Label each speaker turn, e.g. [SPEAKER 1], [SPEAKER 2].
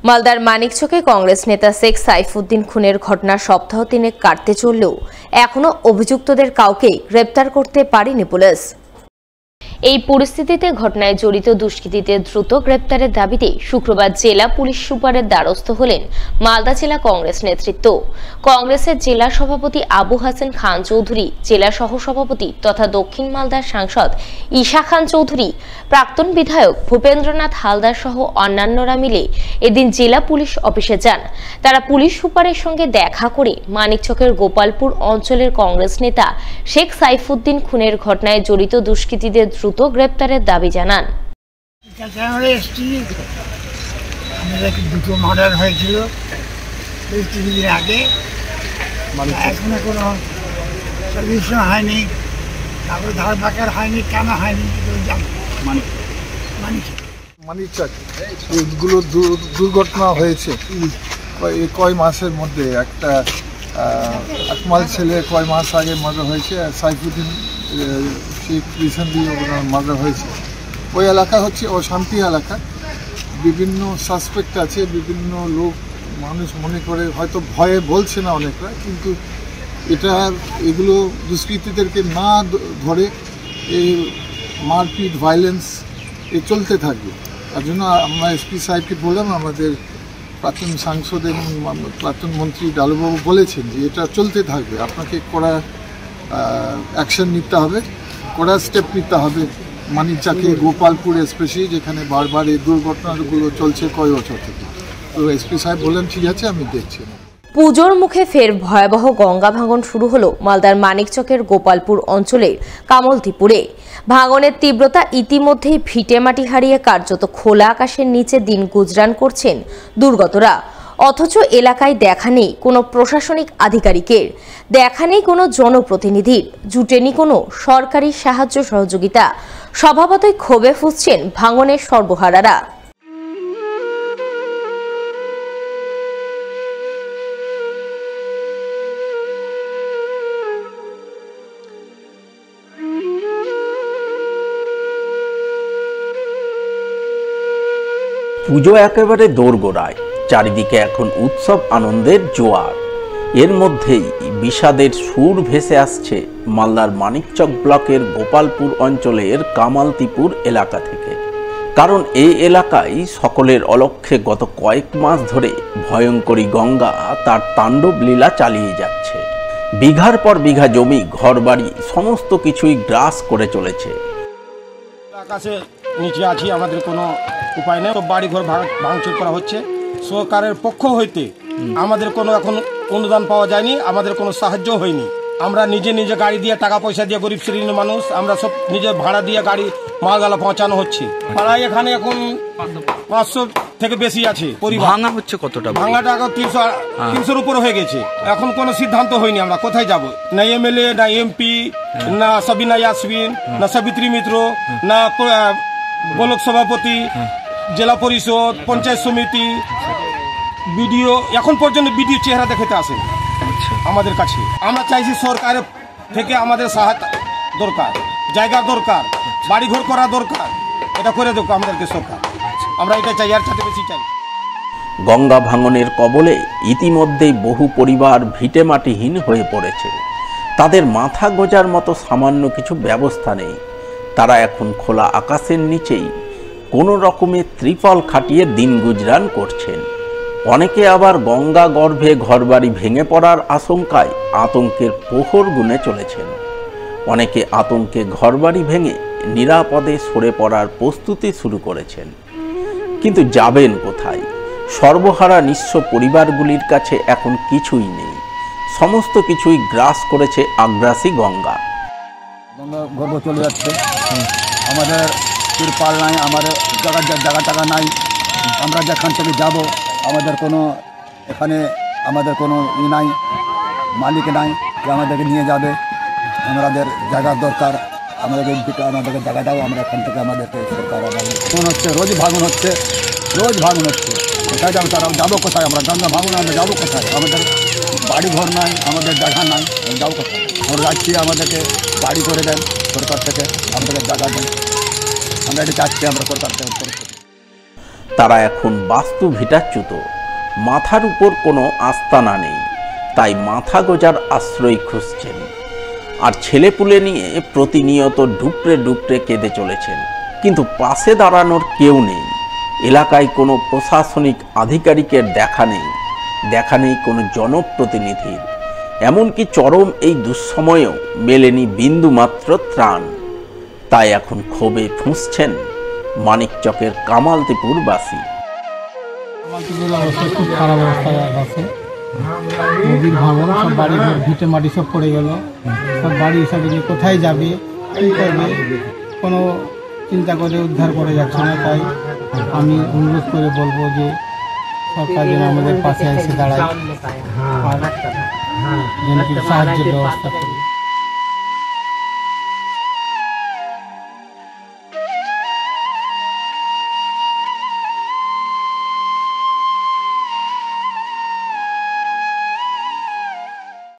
[SPEAKER 1] মালদার মানিকচকে কংগ্রেস নেতা শেখ সাইফুদ্দিন খুনের ঘটনা সপ্তাহ তিনেক কাটতে চললেও এখনো অভিযুক্তদের কাউকে গ্রেপ্তার করতে পারেনি পুলিশ। এই পরিস্থিতিতে ঘটনায় জড়িত দুষ্কৃতীদের দ্রুত গ্রেপ্তারের দাবিতে শুক্রবার জেলা পুলিশ সুপারের দ্বারস্থ হলেন মালদা জেলা কংগ্রেস নেতৃত্ব। কংগ্রেসের জেলা সভাপতি আবু হাসান খান চৌধুরী, জেলা সহসভাপতি তথা দক্ষিণ মালদার সাংসদ ঈশা খান চৌধুরী, প্রাক্তন বিধায়ক ভূপেন্দ্রনাথ হালদার সহ অন্যান্যরা মিলে এদিন জেলা পুলিশ অফিসে যান। তারা পুলিশ সুপারের সঙ্গে দেখা করে মানিকচকের গোপালপুর অঞ্চলের কংগ্রেস নেতা শেখ সাইফুদ্দিন খুনের ঘটনায় জড়িত দুষ্কৃতীদের দ্রুত গ্রেপ্তারের দাবি জানান।
[SPEAKER 2] দুটো মার্ডার হয়েছিল দিন আগে, এখনো কোনো সলিউশন হয়নি, তারপরে ধার বাকার হয়নি, কেন হয়নি
[SPEAKER 3] মানিকচক এগুলো দুর্ঘটনা হয়েছে এই কয় মাসের মধ্যে। একটা আকমাল ছেলে কয় মাস আগে মার্ডার হয়েছে, সাইফুদ্দিন রিসেন্টলি মার্ডার হয়েছে। ওই এলাকা হচ্ছে অশান্তি এলাকা, বিভিন্ন সাসপেক্ট আছে, বিভিন্ন লোক মানুষ মনে করে, হয়তো ভয়ে বলছে না অনেকরা, কিন্তু এগুলো দুষ্কৃতীদেরকে না ধরে এই মারপিট ভায়োলেন্স চলতে থাকবে। তার জন্য আমরা এসপি সাহেবকে বললাম, আমাদের প্রাক্তন সাংসদ এবং প্রাক্তন মন্ত্রী ডালুবাবু বলেছেন যে এটা চলতে থাকবে, আপনাকে কড়া অ্যাকশন নিতে হবে, কড়া স্টেপ নিতে হবে মানিকচকে, গোপালপুর স্পেশালি, যেখানে বারবার এই দুর্ঘটনাগুলো চলছে কয় বছর থেকে। তো এসপি সাহেব বললেন ঠিক আছে, আমি দেখছি।
[SPEAKER 1] পুজোর মুখে ফের ভয়াবহ গঙ্গা ভাঙন শুরু হলো মালদার মানিকচকের গোপালপুর অঞ্চলের কামলতিপুরে। ভাঙনের তীব্রতা ইতিমধ্যেই ভিটেমাটি হারিয়ে কার্যত খোলা আকাশের নিচে দিন গুজরান করছেন দুর্গতরা। অথচ এলাকায় দেখা নেই কোনো প্রশাসনিক আধিকারিকের, দেখা নেই কোনো জনপ্রতিনিধির, জুটেনি কোনো সরকারি সাহায্য সহযোগিতা। স্বভাবতই ক্ষোভে ফুঁসছেন ভাঙনের সর্বহারারা।
[SPEAKER 4] পুজো একেবারে দোরগোড়ায়, চারিদিকে এখন উৎসব আনন্দের জোয়ার। এর মধ্যেই বিষাদের সুর ভেসে আসছে মালদার মানিকচক ব্লকের গোপালপুর অঞ্চলের কামালতিপুর এলাকা থেকে। কারণ এই এলাকায় সকলের অলক্ষ্যে গত কয়েক মাস ধরে ভয়ঙ্করী গঙ্গা তার তাণ্ডব লীলা চালিয়ে যাচ্ছে। বিঘার পর বিঘা জমি, ঘরবাড়ি সমস্ত কিছুই গ্রাস করে চলেছে।
[SPEAKER 5] আকাশে নিচে আছি, আমাদের কোনো উপায় নেই, বাড়িঘর ভাঙচুর করা হচ্ছে। সরকারের পক্ষ হইতে আমাদের কোনো এখন অনুদান পাওয়া যায়নি, আমাদের কোনো সাহায্য হয়নি। আমরা নিজে নিজে গাড়ি দিয়ে, টাকা পয়সা দিয়ে, গরিব শ্রেণীর মানুষ আমরা সব নিজে ভাড়া দিয়ে গাড়ি মালগালা পৌঁছানো হচ্ছে। ভাড়ায় এখানে এখন 500 থেকে বেশি আছে।
[SPEAKER 6] ভাঙা হচ্ছে কতটা?
[SPEAKER 5] ভাঙাটা এখন 300-র উপরে হয়ে গেছে। এখন কোনো সিদ্ধান্ত হয়নি আমরা কোথায় যাব। না এমএলএ, না এমপি, না সাবিনা ইয়াসমিন, না সাবিত্রী মিত্র, না ব্লক সভাপতি, জেলা পরিষদ, পঞ্চায়েত সমিতি, বিডিও, এখন পর্যন্ত বিডিও চেহারা দেখাতে আসেন আমাদের কাছে। আমরা চাইছি সরকারের থেকে আমাদের সাহায্য দরকার, জায়গা দরকার, বাড়িঘর করা দরকার, এটা করে দেবো আমাদেরকে সরকার। আমরা এটা চাই, আর সাথে বেশি চাই।
[SPEAKER 4] গঙ্গা ভাঙনের কবলে ইতিমধ্যেই বহু পরিবার ভিটেমাটিহীন হয়ে পড়েছে। তাদের মাথা গোজার মতো সামান্য কিছু ব্যবস্থা নেই। তারা এখন খোলা আকাশের নিচেই কোনো রকমের ত্রিপল খাটিয়ে দিন গুজরান করছেন। অনেকে আবার গঙ্গা গর্ভে ঘরবাড়ি ভেঙে পড়ার আশঙ্কায় আতঙ্কের প্রহর গুনে চলেছেন। অনেকে আতঙ্কে ঘরবাড়ি ভেঙে নিরাপদে সরে পড়ার প্রস্তুতি শুরু করেছেন। কিন্তু যাবেন কোথায়? সর্বহারা নিঃস্ব পরিবারগুলির কাছে এখন কিছুই নেই। সমস্ত কিছুই গ্রাস করেছে আগ্রাসী গঙ্গা।
[SPEAKER 7] গঙ্গা গর্ভ চলে যাচ্ছে, আমাদের তিরপাল নাই, আমাদের জায়গা নাই। আমরা যেখান থেকে যাব আমাদের কোনো এখানে আমাদের কোনো নাই, মালিক নাই যে আমাদেরকে নিয়ে যাবে। আমাদের জায়গার দরকার, আমাদেরকে জায়গা দাও। আমরা এখান থেকে আমাদেরকে সরকার ভাঙন হচ্ছে, রোজ ভাঙন হচ্ছে। কোথায় যাবো? তারা যাবো কোথায়? আমরা গঙ্গা ভাঙন, আমরা যাবো কোথায়? আমাদের বাড়ি ঘর নাই, আমাদের জায়গা নাই, যাবো কোথায়? আমরা যাচ্ছি, আমাদেরকে বাড়ি করে দেন সরকার থেকে, আমাদেরকে জায়গা দেন। আমরা এটা চাচ্ছি, আমরা সরকার থেকে।
[SPEAKER 4] তারা এখন বাস্তু ভিটাচ্যুত, মাথার উপর কোনো আস্তানা নেই, তাই মাথা গোজার আশ্রয় খুঁজছেন। আর ছেলেপুলে নিয়ে প্রতিনিয়ত ডুকরে ডুকরে কেঁদে চলেছেন, কিন্তু পাশে দাঁড়ানোর কেউ নেই। এলাকায় কোনো প্রশাসনিক আধিকারিকের দেখা নেই কোনো জনপ্রতিনিধির। এমনকি চরম এই দুঃসময়েও মেলেনি বিন্দুমাত্র ত্রাণ। তাই এখন ক্ষোভে ফুঁসছেন মানিকচকের কামালতিপুরবাসী।
[SPEAKER 6] কামালতিপুরের অবস্থা খুব খারাপ অবস্থায় আছে। নদীর ভাঙন, সব বাড়ি ঘর ভিটে মাটি সব পড়ে গেল, সব বাড়ি সব কোথায় যাবে, কী করবে, কোনো চিন্তা করে উদ্ধার করে যাচ্ছে না। তাই আমি অনুরোধ করে বলবো যে সরকার যেন আমাদের পাশে এসে দাঁড়ায় আর যেন কিছু সাহায্যের ব্যবস্থা করে।